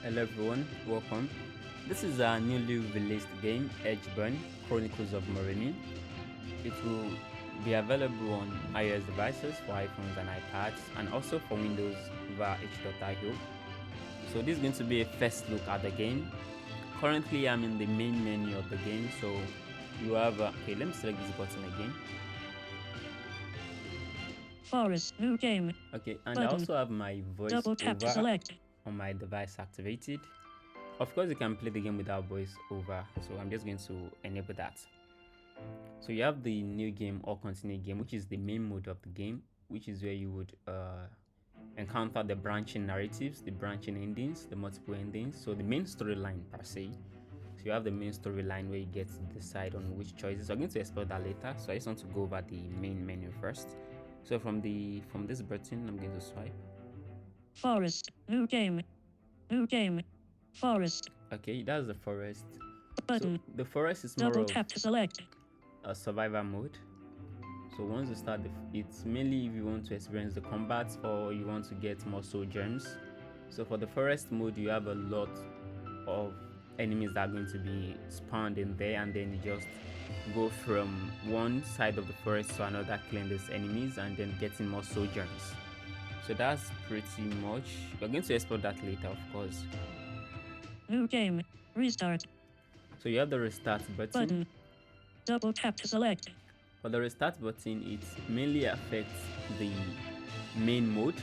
Hello everyone, welcome. This is a newly released game, Edgeburn Chronicles of Moremi. It will be available on iOS devices for iPhones and iPads, and also for Windows via h.io. So this is going to be a first look at the game. Currently I'm in the main menu of the game, so you have okay, let me select this button again. Forest, new game. Okay, and Button. I also have my Double tap to VoiceOver select. on my device activated. Of course, you can play the game without VoiceOver, so I'm just going to enable that. So you have the new game or continue game, which is the main mode of the game, which is where you would encounter the branching narratives, the branching endings, the multiple endings. So the main storyline per se. So you have the main storyline where you get to decide on which choices. We're going to explore that later. So I just want to go over the main menu first. So from this button, I'm going to swipe. Forest, new game. New game. Forest. Okay, that's the forest. Button. So the forest is Double more tap to select. a survivor mode. So once you start, it's mainly if you want to experience the combat or you want to get more soul gems. So for the forest mode, you have a lot of enemies that are going to be spawned in there, and then you just go from one side of the forest to another, killing these enemies and then getting more soul gems. So that's pretty much. We're going to explore that later, of course. New game. Restart. So you have the restart Button. Double tap to select. For the restart button, it mainly affects the main mode.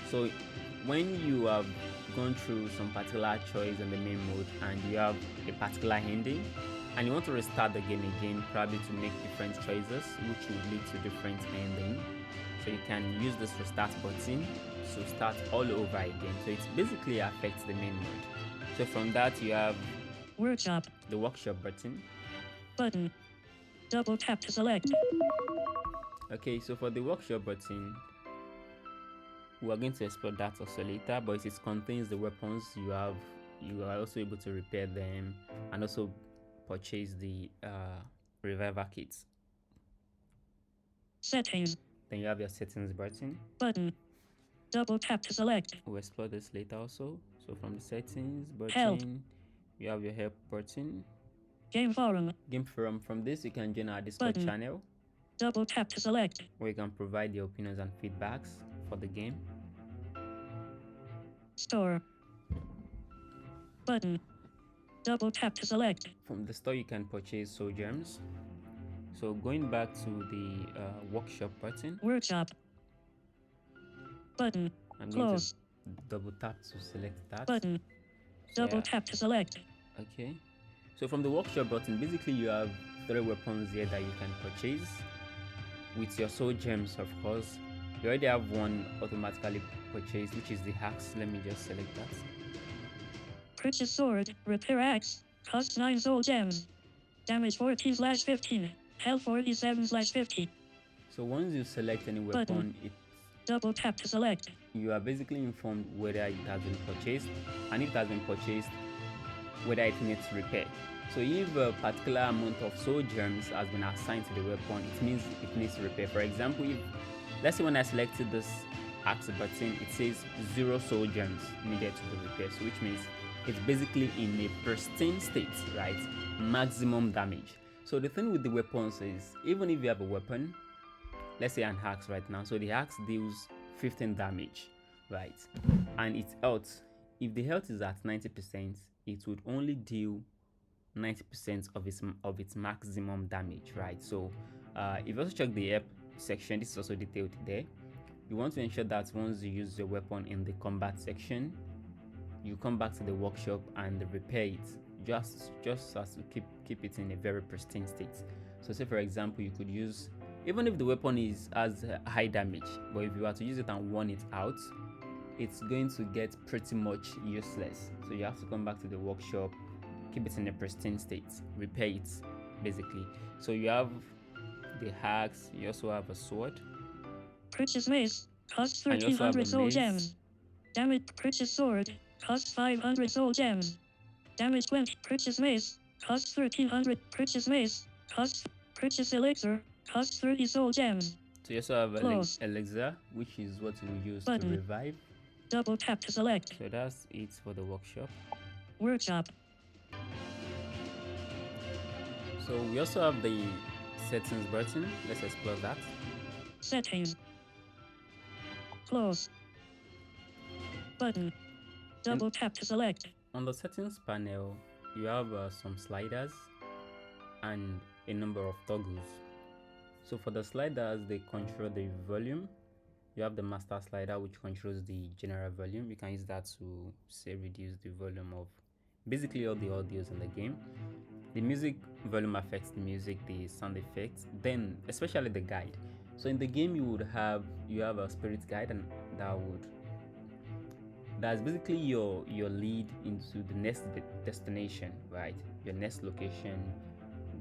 So when you have gone through some particular choice in the main mode and you have a particular ending and you want to restart the game again, probably to make different choices which will lead to different ending, so you can use this restart button to start all over again. So it basically affects the main mode. So from that you have Workshop. the workshop button. Button. Double tap to select. Okay, so for the workshop button, we are going to explore that also later, but it contains the weapons you have. You are also able to repair them and also purchase the reviver kits. Settings. Then you have your settings button. Button. Double tap to select. We'll explore this later also. So from the settings button, Help. you have your help button. Game forum. Game forum. From this, you can join our Discord Button. channel, Double tap to select. where you can provide your opinions and feedbacks for the game. Store. Button. Double tap to select. From the store, you can purchase soul gems. So going back to the workshop button, Workshop. Button. I'm going Close. to double tap to select that. Button. So, Double yeah. tap to select. Okay. So from the workshop button, basically you have 3 weapons here that you can purchase with your soul gems, of course. You already have one automatically purchased, which is the axe. Let me just select that. Purchase sword. Repair axe. Costs 9 soul gems. Damage 14/15. Health 47/50. So once you select any Button. weapon, Double tap to select. you are basically informed whether it has been purchased, and if it has been purchased, whether it needs repair. So if a particular amount of soul gems has been assigned to the weapon, it means it needs repair. For example, if let's say when I selected this axe button, it says 0 soul gems needed to be repaired, so which means it's basically in a pristine state, right? Maximum damage. So the thing with the weapons is, even if you have a weapon, let's say an axe right now, so the axe deals 15 damage, right? And its health, if the health is at 90%, it would only deal 90% of its maximum damage, right? So if you also check the help section, this is also detailed there. You want to ensure that once you use your weapon in the combat section, you come back to the workshop and repair it, just as to keep it in a very pristine state. So say for example, you could use, even if the weapon has high damage, but if you are to use it and worn it out, it's going to get pretty much useless. So you have to come back to the workshop, keep it in a pristine state, repair it basically. So you have the axe, you also have a sword. Purchase mace. Costs And you also have 1300 a soul mace. gems. Damage. Purchase sword. Costs 500 soul gems. Damage 20. Purchase mace. Costs 1300. Purchase mace. Costs. Purchase elixir. Costs 30 soul gems. So you also have Close. elixir, which is what you will use Button. to revive. Double tap to select. So that's it for the workshop. Workshop. So we also have the settings button. Let's explore that. Settings. Close. Button. Double tap to select. On the settings panel, you have some sliders and a number of toggles. So for the sliders, they control the volume. You have the master slider, which controls the general volume. You can use that to say reduce the volume of basically all the audios in the game. The music volume affects the music, the sound effects, then especially the guide. So in the game you have a spirit guide, and that's basically your lead into the next destination, right? Your next location,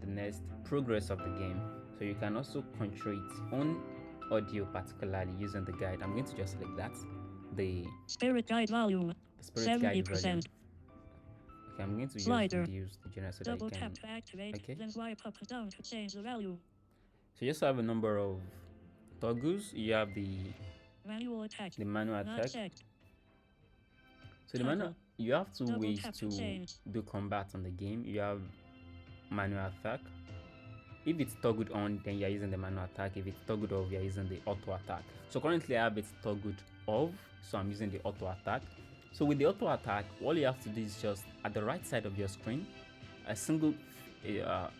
the next progress of the game. So you can also control its own audio, particularly using the guide. I'm going to just select that. The spirit guide volume. The spirit 70%. Guide volume. Okay, I'm going to Slider. Just reduce the general so double that you tap can. to activate. Okay. Then swipe up and down to change the value. So you also have a number of toggles. You have the manual attack. The manual attack. Checked. So the manual, you have two double ways to change. do combat on the game. You have manual attack. If it's toggled on, then you're using the manual attack. If it's toggled off, you're using the auto attack. So currently I have it toggled off, so I'm using the auto attack. So with the auto attack, all you have to do is just at the right side of your screen, a single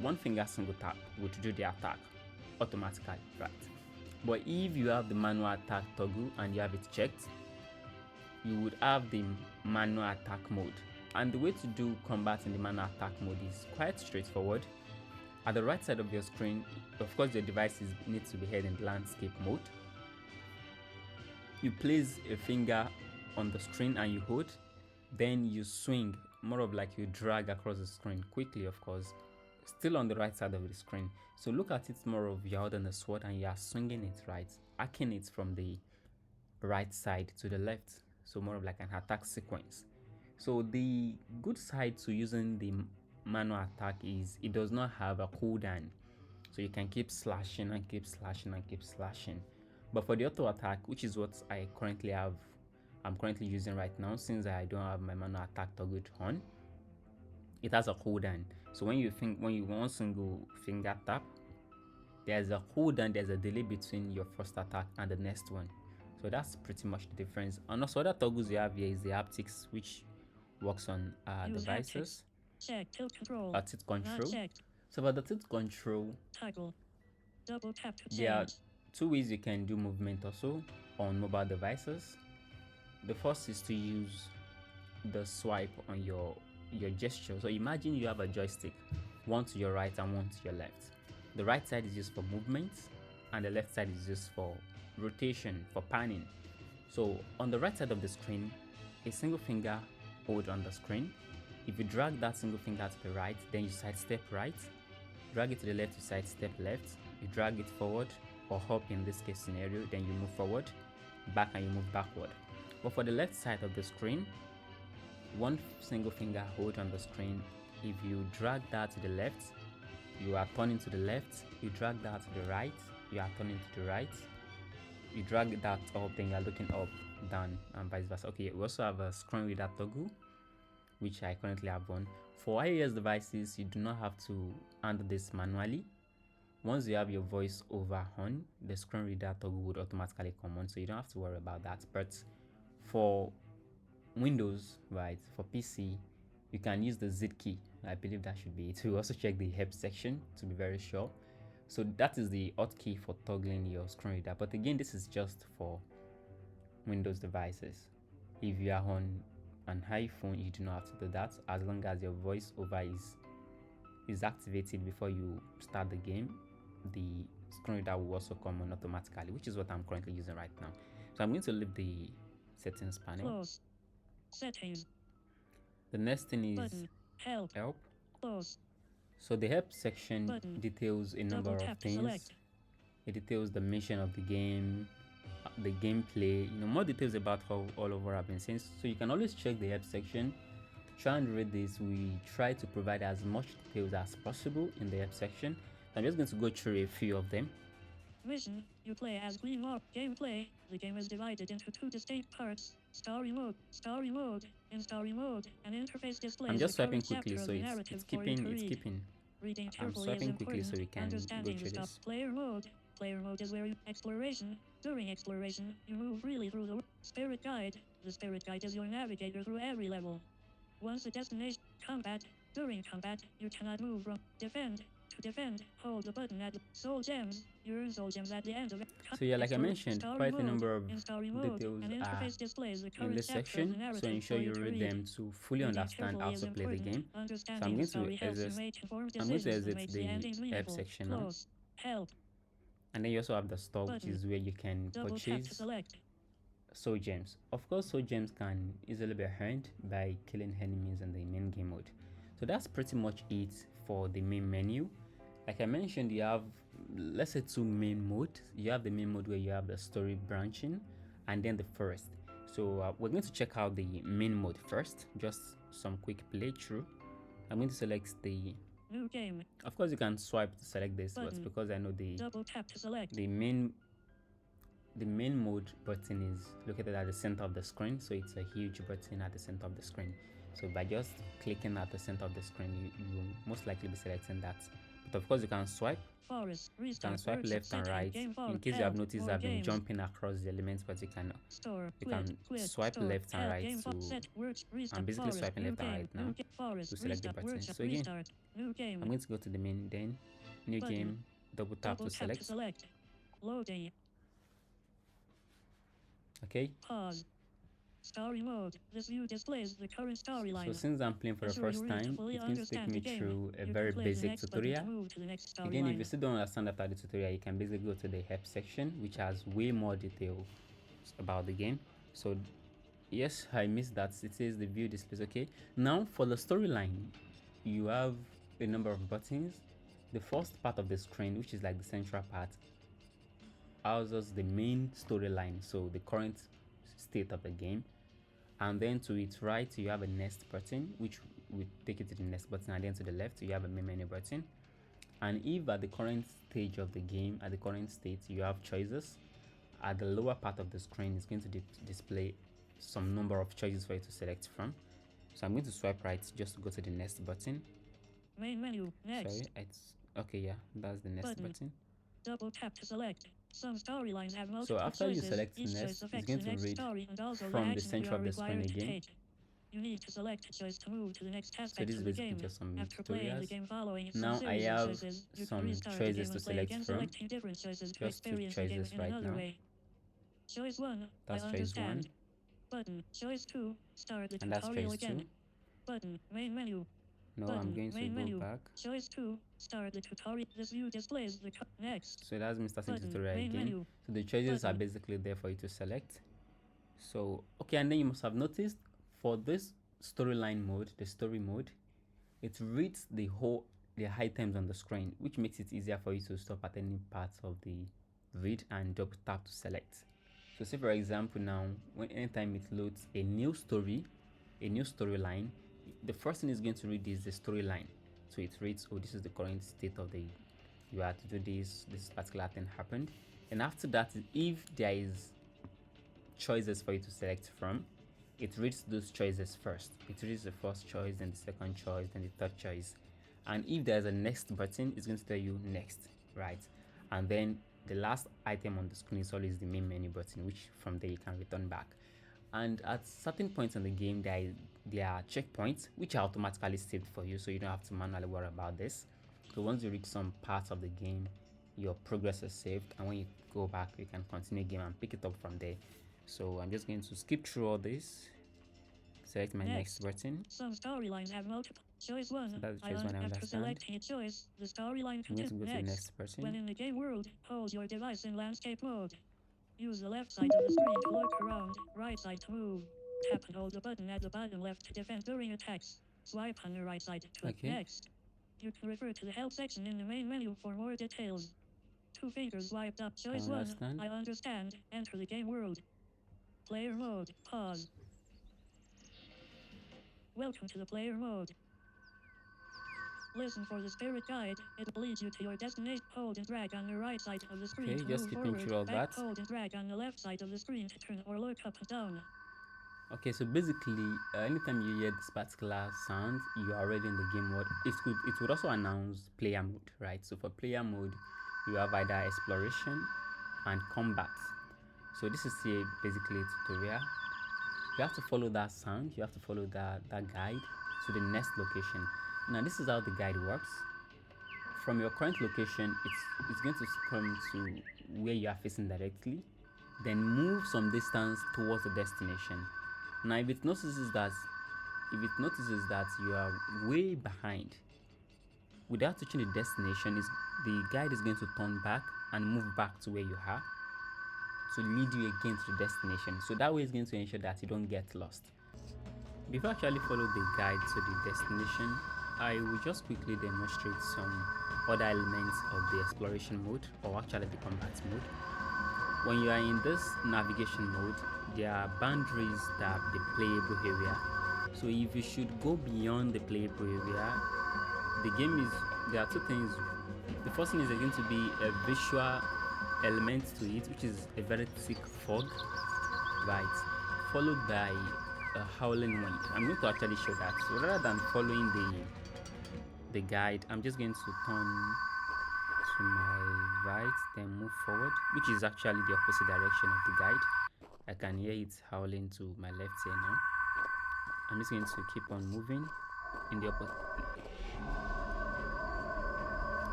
one finger single tap would do the attack automatically, right? But if you have the manual attack toggle and you have it checked, you would have the manual attack mode. And the way to do combat in the manual attack mode is quite straightforward. At the right side of your screen, of course your device needs to be held in landscape mode. You place a finger on the screen and you hold, then you swing, more of like you drag across the screen quickly, of course, still on the right side of the screen. So look at it more of you're holding the sword and you are swinging it right, arcing it from the right side to the left, so more of like an attack sequence. So the good side to using the manual attack is it does not have a cooldown, so you can keep slashing and keep slashing and keep slashing. But for the auto attack, which is what I'm currently using right now, since I don't have my manual attack toggled on, it has a cooldown. So when you one single finger tap, there's a cooldown, there's a delay between your first attack and the next one. So that's pretty much the difference. And also other toggles you have here is the haptics, which works on devices. Check tilt control. Tilt control. So for the tilt control, toggle. Double tap to change. There are two ways you can do movement also on mobile devices. The first is to use the swipe on your gesture. So imagine you have a joystick, one to your right and one to your left. The right side is used for movement and the left side is used for rotation, for panning. So on the right side of the screen, a single finger hold on the screen. If you drag that single finger to the right, then you sidestep right. Drag it to the left, you sidestep left. You drag it forward or up in this case scenario, then you move forward, back, and you move backward. But for the left side of the screen, one single finger hold on the screen. If you drag that to the left, you are turning to the left. You drag that to the right, you are turning to the right. You drag that up, then you are looking up, down, and vice versa. Okay, we also have a screen reader toggle, which I currently have on. For iOS devices, you do not have to handle this manually. Once you have your VoiceOver on, the screen reader toggle would automatically come on, so you don't have to worry about that. But for Windows, right, for PC, you can use the Z key. I believe that should be it. We also check the help section to be very sure. So that is the hotkey for toggling your screen reader. But again, this is just for Windows devices. If you are on an iPhone, you do not have to do that, as long as your VoiceOver is activated before you start the game. The screen reader will also come on automatically, which is what I'm currently using right now. So I'm going to leave the settings panel. Close. Settings. The next thing is button. Help. Close. So the help section button. Details a number of things. It details the mission of the game, the gameplay, more details about how all over I've been saying. So you can always check the help section, try and read this. We try to provide as much details as possible in the help section. I'm just going to go through a few of them. Mission: you play as Queen Moremi. Gameplay: the game is divided into two distinct parts. Story mode. Story mode. In story mode, an interface displays I'm just the current swiping quickly, chapter so of the it's narrative for you to it's read. keeping. Reading I'm carefully is swiping quickly important. so we can go Understanding through the this. player mode. Player mode is where you exploration. During exploration, you move freely through the spirit guide. The spirit guide is your navigator through every level. Once the destination combat. During combat, you cannot move from defend. To defend, hold the button at soul gems. You earn soul gems at the end of it. So yeah, like I mentioned, quite a number of details an are interface displays the in current this chapter of the section, so narrative ensure for you to read them to fully Reading understand carefully how is to play the important. game. So I'm Understanding going the story to helps you exit. make informed I'm going to decisions and exit makes the the endings help meaningful. section now, Close. Help. and then you also have the store, which Button. is where you can Double tap to purchase select. soul gems. Of course, soul gems can easily be earned by killing enemies in the main game mode. So that's pretty much it for the main menu. Like I mentioned, you have, let's say, two main modes. You have the main mode where you have the story branching, and then the forest. So we're going to check out the main mode first, just some quick playthrough. I'm going to select the new game. Of course, you can swipe to select this, Button. but because I know Double tap to select. the main mode button is located at the center of the screen, so it's a huge button at the center of the screen. So by just clicking at the center of the screen, you will most likely be selecting that. But of course, you can swipe. Forest, You can swipe left and right. In case you have noticed, I've been jumping across the elements, but you can swipe left and right to. I'm basically swiping left and right now to select the button. So again, I'm going to go to the main, then new game, double tap to select. Loading. Okay. Pause. Story mode. This view displays the current storyline. So since I'm playing for the first time, it's going to take me through a very basic tutorial. Again, if you still don't understand after the tutorial, you can basically go to the help section, which has way more details about the game. So yes, I missed that. It says the view displays. Okay, now for the storyline, you have a number of buttons. The first part of the screen, which is like the central part, houses the main storyline, so the current state of the game. And then to its right, you have a next button, which will take you to the next button, and then to the left, you have a main menu button. And if at the current stage of the game, at the current state, you have choices, at the lower part of the screen is going to display some number of choices for you to select from. So I'm going to swipe right just to go to the next button. Main menu, next. Sorry, it's okay, yeah, that's the next button. Double tap to select. Some storylines have multiple so after choices. You select next, it's going to read from the center of the screen again. You need to select a choice to move to the next aspect so this is of the basically game. just some After tutorials. the game following Now I have choices, some choices to select from. Different choices to Just two experience choices the game right in another now. way. Choice 1. That's I choice 1. understand. Button. Choice 2. Start the And that's tutorial choice again. 2. Button. Main menu. No, Button. I'm going to Main go menu. back. Choice 2. Start the tutorial. This view displays the next. So that's me starting Button. tutorial Main again. menu. So the choices are Button. basically there for you to select. So okay, and then you must have noticed for this storyline mode, the story mode, it reads the items on the screen, which makes it easier for you to stop at any part of the read and double tap to select. So say for example now, anytime it loads a new story, a new storyline, the first thing it's going to read is the storyline. So it reads, oh, this is the current state of the, you have to do this particular thing happened. And after that, if there is choices for you to select from, it reads those choices first. It reads the first choice, then the second choice, then the third choice. And if there's a next button, it's going to tell you next, right? And then the last item on the screen is always the main menu button, which from there you can return back. And at certain points in the game, there are checkpoints which are automatically saved for you, so you don't have to manually worry about this. So once you reach some parts of the game, your progress is saved, and when you go back, you can continue game and pick it up from there. So I'm just going to skip through all this, select my next button. Some storylines have multiple. Choice 1. So that's choice 1, I After understand. selecting a choice, the storyline I'm going to continues. go to the next button. When in the game world, hold your device in landscape mode. Use the left side of the screen to look around, right side to move. Tap and hold the button at the bottom left to defend during attacks. Swipe on the right side to next. You can refer to the help section in the main menu for more details. 2 fingers wiped up. Choice 1. I understand. Enter the game world. Player mode. Pause. Welcome to the player mode. Listen for the spirit guide. It will lead you to your destination. Hold and drag on the right side of the screen to just move keeping forward. through all that. Hold and drag on the left side of the screen to turn or look up and down. Okay, so basically, anytime you hear this particular sound, you are already in the game mode. It would also announce player mode, right? So for player mode, you have either exploration and combat. So this is basically a tutorial. You have to follow that sound. You have to follow that guide to the next location. Now this is how the guide works. From your current location, it's going to come to where you are facing directly, then move some distance towards the destination. Now if it notices that you are way behind without touching the destination, the guide is going to turn back and move back to where you are to lead you again to the destination. So that way it's going to ensure that you don't get lost. Before I actually follow the guide to the destination, I will just quickly demonstrate some other elements of the exploration mode, or actually the combat mode. When you are in this navigation mode, there are boundaries that the playable area. So if you should go beyond the playable area, there are two things. The first thing is there's going to be a visual element to it, which is a very thick fog, right, followed by a howling wind. I'm going to actually show that. So rather than following the guide, I'm just going to turn to my right, then move forward, which is actually the opposite direction of the guide. I can hear it howling to my left here now. I'm just going to keep on moving in the opposite.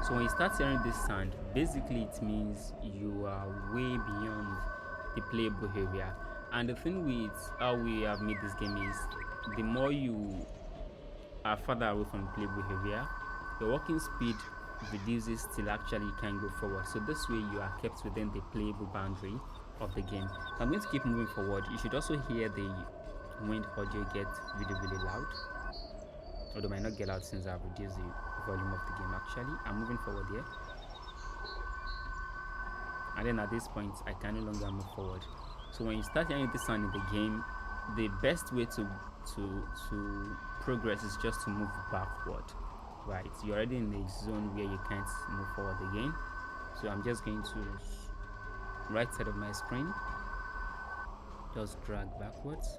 So when you start hearing this sound, basically it means you are way beyond the playable area. And the thing with how we have made this game is, the more you are further away from the playable area, your walking speed reduces till actually you can go forward. So this way you are kept within the playable boundary of the game. So I'm going to keep moving forward. You should also hear the wind audio get really loud, although it might not get loud since I've reduced the volume of the game. Actually, I'm moving forward here, and then at this point I can no longer move forward. So when you start hearing this sound in the game, the best way to progress is just to move backward, right? You're already in a zone where you can't move forward again. So I'm just going to right side of my screen, just drag backwards.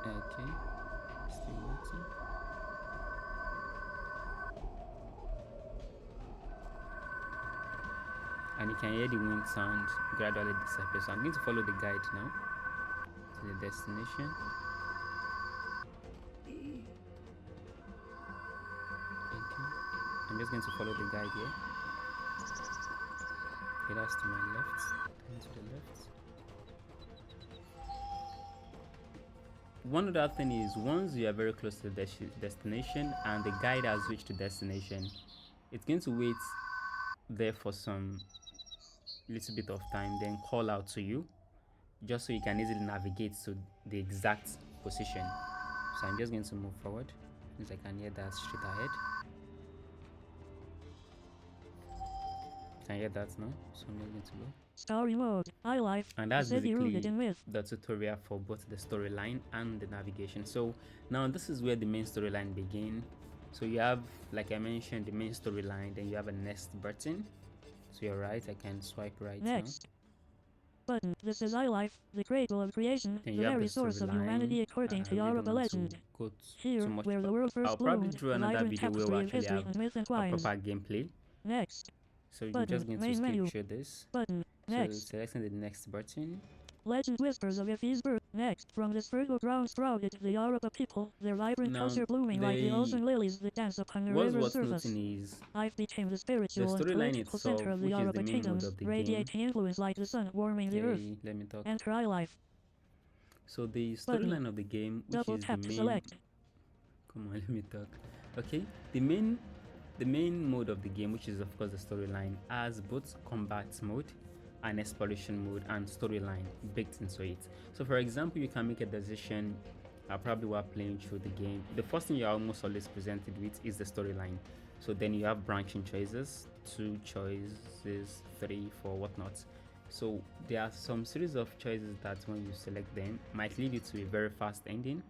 Okay, still waiting. And you can hear the wind sound gradually disappear. So I'm going to follow the guide now to the destination. Okay, I'm just going to follow the guide here. Okay, that's to my left, and to the left. One other thing is, once you are very close to the destination and the guide has reached the destination, it's going to wait there for some little bit of time, then call out to you, just so you can easily navigate to the exact position. So I'm just going to move forward since I can hear that straight ahead. Can hear that now, so I'm going to go. Story mode, iLife, And that's city rooted basically in myth. the tutorial for both the storyline and the navigation. So now this is where the main storyline begins. So you have, like I mentioned, the main storyline, then you have a next button. So you're right, I can swipe right Next button. This is iLife, the cradle of creation, Then the you have very the source of storyline. humanity according to I really Yoruba don't want to legend. go Here, too much. where the world first I'll probably bloomed, draw a another vibrant video where tapestry we of actually history have and myth a entwines. proper gameplay. Next So you're button. just going to Main skip menu. through this. Button. So Next. selecting the next button. Legend whispers of Ifi's birth. Next, from this fertile ground sprouted the Yoruba people, their vibrant Now, culture blooming like the ocean lilies that dance upon the what's river's surface. noting is Life became the spiritual and storyline political itself, center of the which is the Yoruba main mode kingdoms, of the radiating influence like the sun, warming the earth. Let me talk. Enter iLife. So the storyline of the game, which Double is the tap to main. select. Come on, let me talk. Okay, the main mode of the game, which is of course the storyline, has both combat mode and exploration mode and storyline baked into it. So for example, you can make a decision probably while playing through the game. The first thing you're almost always presented with is the storyline. So then you have branching choices, 2 choices, 3, 4, whatnot. So there are some series of choices that when you select them might lead you to a very fast ending.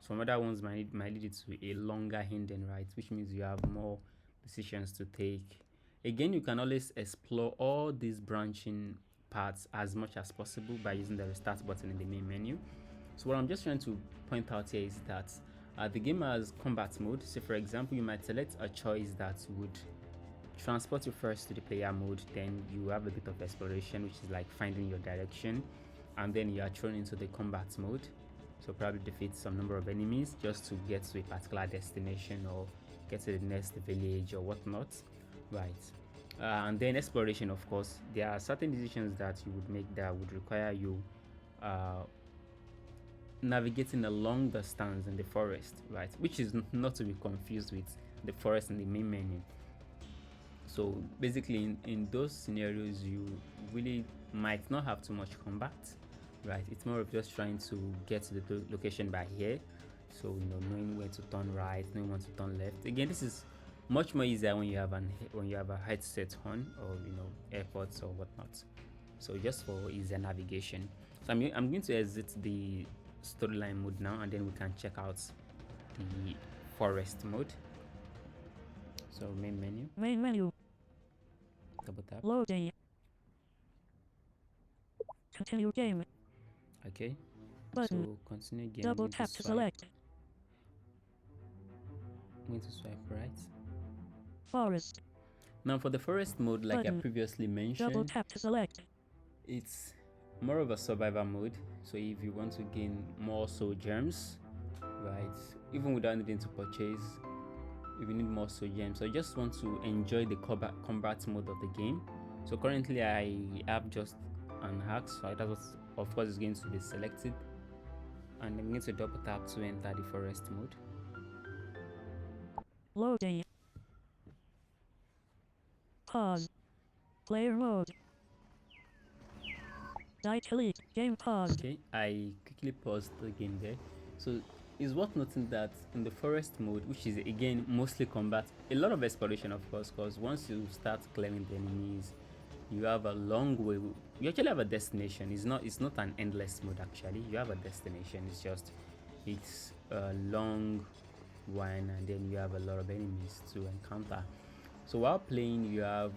Some other ones might lead you to a longer ending, right, which means you have more decisions to take. Again, you can always explore all these branching parts as much as possible by using the restart button in the main menu. So what I'm just trying to point out here is that the game has combat mode. So for example, you might select a choice that would transport you first to the player mode, then you have a bit of exploration, which is like finding your direction, and then you are thrown into the combat mode. So probably defeat some number of enemies just to get to a particular destination or get to the next village or whatnot, right? And then exploration, of course, there are certain decisions that you would make that would require you navigating a long distance in the forest, right? Which is not to be confused with the forest in the main menu. So basically in those scenarios, you really might not have too much combat, right? It's more of just trying to get to the location by here. So, you know, knowing where to turn right, knowing when to turn left. Again, this is much more easier when you have a headset on, or, you know, AirPods or whatnot. So just for easier navigation. So I'm going to exit the storyline mode now, and then we can check out the forest mode. So main menu. Double tap. Loading. Continue game. Okay. Button. So continue game. Double tap to select. I'm going to swipe right. Forest. Now for the forest mode, like Button. I previously mentioned, Double tap to select. it's more of a survivor mode. So if you want to gain more soul gems, right, even without needing to purchase, if you need more soul gems, so I just want to enjoy the combat mode of the game. So currently I have just an axe, so that was, of course, is going to be selected, and I'm going to double tap to enter the forest mode. Loading. Pause. Player mode. Delete. Game pause. Okay, I quickly paused the game there. So it's worth noting that in the forest mode, which is again mostly combat, a lot of exploration, of course, because once you start clearing the enemies, you have a long way. You actually have a destination. It's not an endless mode. Actually, you have a destination. It's a long one, and then you have a lot of enemies to encounter. So while playing, you have,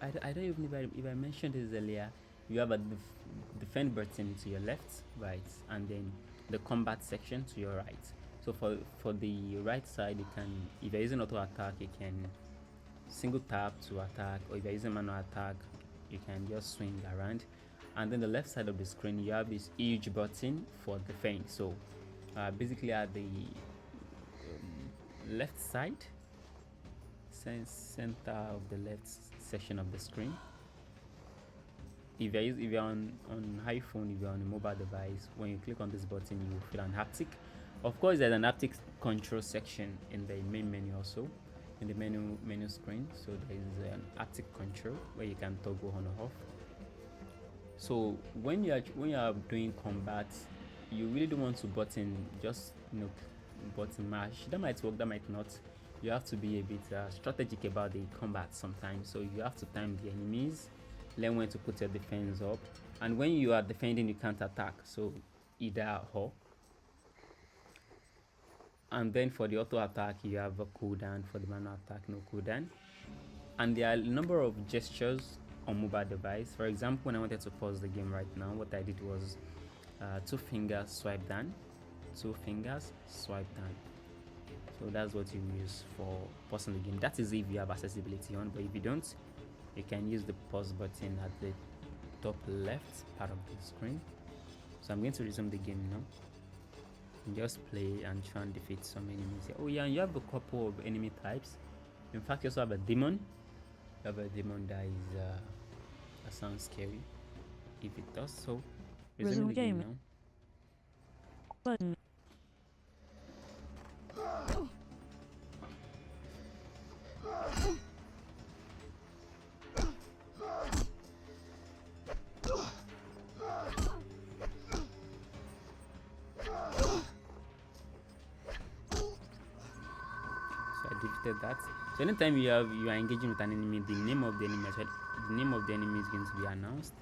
I don't even know if I mentioned this earlier, you have a defend button to your left, right, and then the combat section to your right. So for the right side, you can, if you're using auto attack, you can single tap to attack, or if you're using manual attack, you can just swing around. And then the left side of the screen, you have this huge button for defense. So basically at the left side, center of the left section of the screen, if you're on iPhone, if you're on a mobile device, when you click on this button, you feel an haptic. Of course, there's an haptic control section in the main menu also, in the menu screen. So there is an haptic control where you can toggle on or off. So when you are doing combat, you really don't want to button mash. That might work, that might not. You have to be a bit strategic about the combat sometimes. So you have to time the enemies, learn when to put your defense up, and when you are defending, you can't attack. So either or. And then for the auto attack, you have a cooldown. For the manual attack, no cooldown. And there are a number of gestures on mobile device. For example, when I wanted to pause the game right now, what I did was 2 fingers swipe down, 2 fingers swipe down. So that's what you use for pausing the game. That is if you have accessibility on, but if you don't, you can use the pause button at the top left part of the screen. So I'm going to resume the game now. And just play and try and defeat some enemies here. Oh yeah, and you have a couple of enemy types. In fact, you also have a demon. You have a demon that is that sounds scary. If it does so, resume the game now. Button. That. So anytime you are engaging with an enemy, the name of the enemy is going to be announced.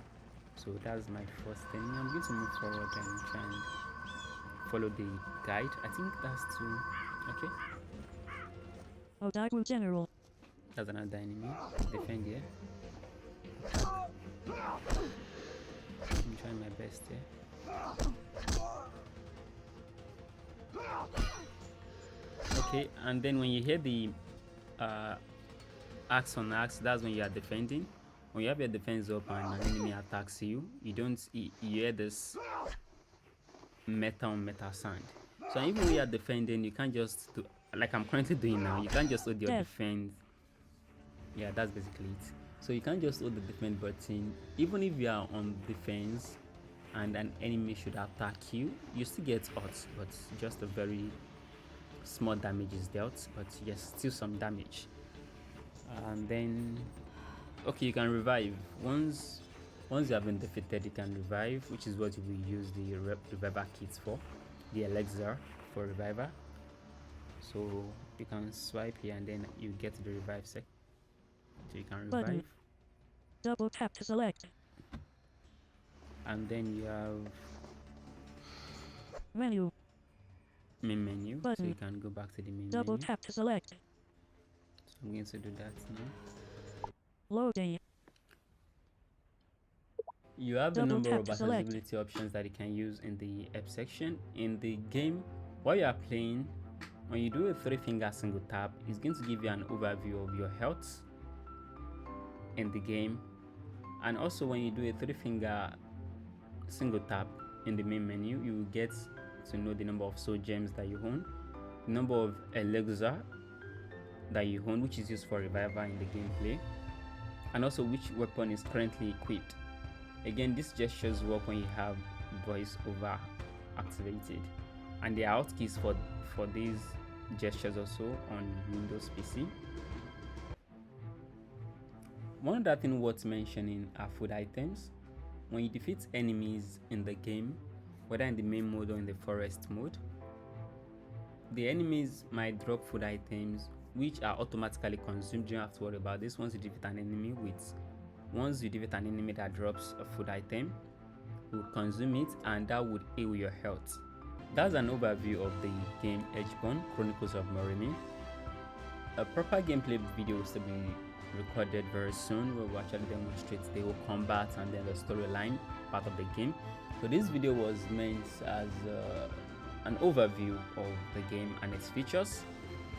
So that's my first thing. I'm going to move forward and try and follow the guide. I think that's okay. Otaku General. That's another enemy. Defend here. trying my best here. Okay, and then when you hear the axe on axe, that's when you are defending. When you have your defense up and an enemy attacks you, you hear this metal on metal sound. So even when you are defending, you can't just do like I'm currently doing now. You can't just hold your defense. Yeah, that's basically it. So you can't just hold the defense button. Even if you are on defense and an enemy should attack you, you still get hurt, but just a very small damage is dealt. But yes, still some damage. And then okay, you can revive. Once you have been defeated, you can revive, which is what you will use the reviver kits for, the elixir for reviver. So you can swipe here and then you get the revive sec. So you can revive. Button. Double tap to select. And then you have Menu. Main menu. Button. So you can go back to the main Double menu. tap to select. So I'm going to do that now. Loading. You have a Double number tap of to select. accessibility options that you can use in the help section. In the game, while you are playing, when you do a 3-finger single tap, it's going to give you an overview of your health in the game. And also when you do a 3-finger single tap in the main menu, you will get to know the number of soul gems that you own, the number of elixir that you own, which is used for revival in the gameplay, and also which weapon is currently equipped. Again, these gestures work when you have VoiceOver activated, and there are hotkeys for these gestures also on Windows PC. One other thing worth mentioning are food items. When you defeat enemies in the game, whether in the main mode or in the forest mode, the enemies might drop food items which are automatically consumed. You don't have to worry about this. Once you defeat an enemy that drops a food item, you will consume it and that would heal your health. That's an overview of the game Edgeborn Chronicles of Moremi. A proper gameplay video will still be recorded very soon where we actually demonstrate the whole combat and then the storyline part of the game. So this video was meant as an overview of the game and its features.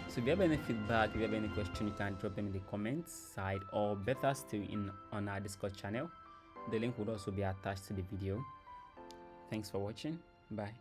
So if you have any feedback, if you have any question, you can drop them in the comments side, or better still on our Discord channel. The link would also be attached to the video. Thanks for watching. Bye.